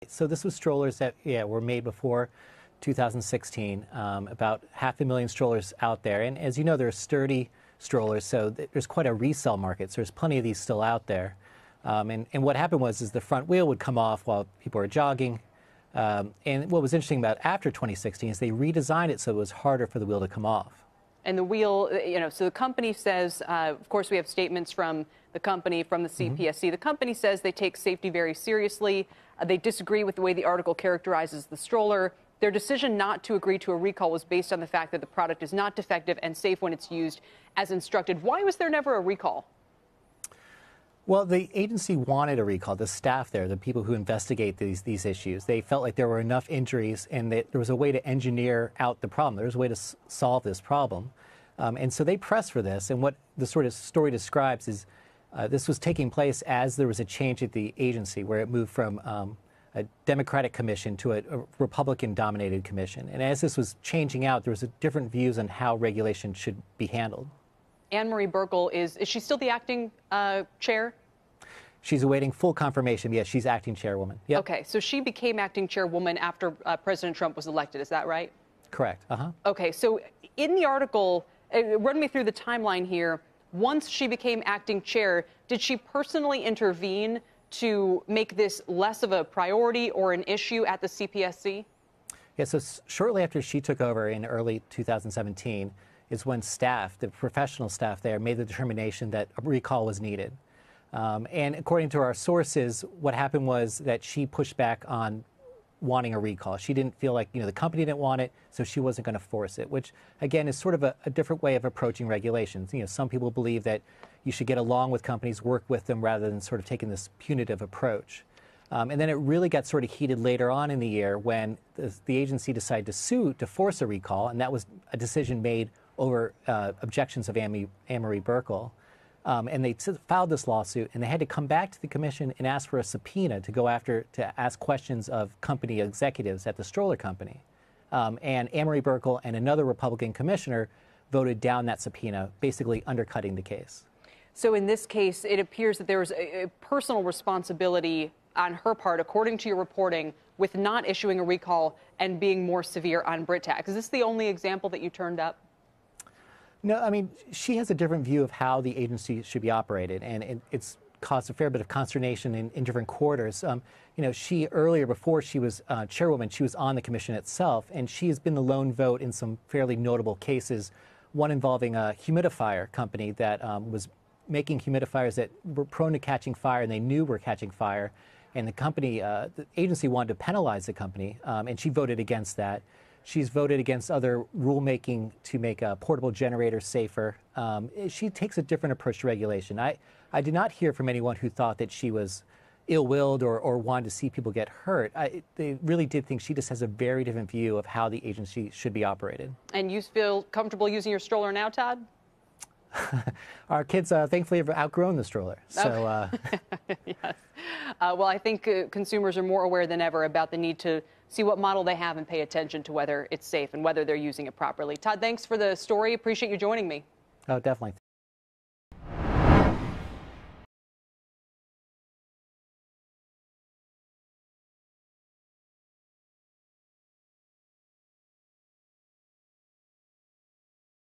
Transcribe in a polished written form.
So this was strollers that, were made before 2016, about 500,000 strollers out there. And as you know, they're sturdy strollers, so there's quite a resale market. So there's plenty of these still out there. And what happened was the front wheel would come off while people were jogging. And what was interesting about after 2016 is they redesigned it so it was harder for the wheel to come off. And the wheel, so the company says, of course, we have statements from the company, from the CPSC. The company says they take safety very seriously. They disagree with the way the article characterizes the stroller. Their decision not to agree to a recall was based on the fact that the product is not defective and safe when it's used as instructed. Why was there never a recall? Well, the agency wanted a recall. The staff there, the people who investigate these issues, they felt like there were enough injuries and that there was a way to engineer out the problem. There was a way to solve this problem. And so they pressed for this. And what the sort of story describes is this was taking place as there was a change at the agency where it moved from a Democratic commission to a Republican-dominated commission. And as this was changing out, there was different views on how regulation should be handled. Anne-Marie Buerkle, is she still the acting chair? She's awaiting full confirmation. Yes, she's acting chairwoman. Yep. Okay, so she became acting chairwoman after President Trump was elected. Is that right? Correct. Okay, so in the article, run me through the timeline here. Once she became acting chair, did she personally intervene to make this less of a priority or an issue at the CPSC? Yeah, so shortly after she took over in early 2017 is when staff, the professional staff there, made the determination that a recall was needed. And according to our sources, what happened was that she pushed back on wanting a recall. She didn't feel like, the company didn't want it, so she wasn't going to force it, which, again, is sort of a different way of approaching regulations. Some people believe that you should get along with companies, work with them, rather than sort of taking this punitive approach. And then it really got sort of heated later on in the year when the agency decided to sue to force a recall, and that was a decision made over objections of Anne-Marie Buerkle. And they filed this lawsuit, and they had to come back to the commission and ask for a subpoena to ask questions of company executives at the stroller company. And Anne-Marie Buerkle and another Republican commissioner voted down that subpoena, basically undercutting the case. So in this case, it appears that there was a personal responsibility on her part, according to your reporting, with not issuing a recall and being more severe on Britax. Is this the only example that you turned up? No, I mean, she has a different view of how the agency should be operated, and it's caused a fair bit of consternation in different quarters. She earlier, before she was chairwoman, she was on the commission itself, and she has been the lone vote in some fairly notable cases, one involving a humidifier company that was making humidifiers that were prone to catching fire, and they knew were catching fire. And the agency wanted to penalize the company, and she voted against that. She's voted against other rulemaking to make portable generators safer. She takes a different approach to regulation. I did not hear from anyone who thought that she was ill-willed or wanted to see people get hurt. They really did think she just has a very different view of how the agency should be operated. And you feel comfortable using your stroller now, Todd? Our kids, thankfully, have outgrown the stroller. So, yes. Well, I think consumers are more aware than ever about the need to see what model they have and pay attention to whether it's safe and whether they're using it properly. Todd, thanks for the story. Appreciate you joining me. Oh, definitely.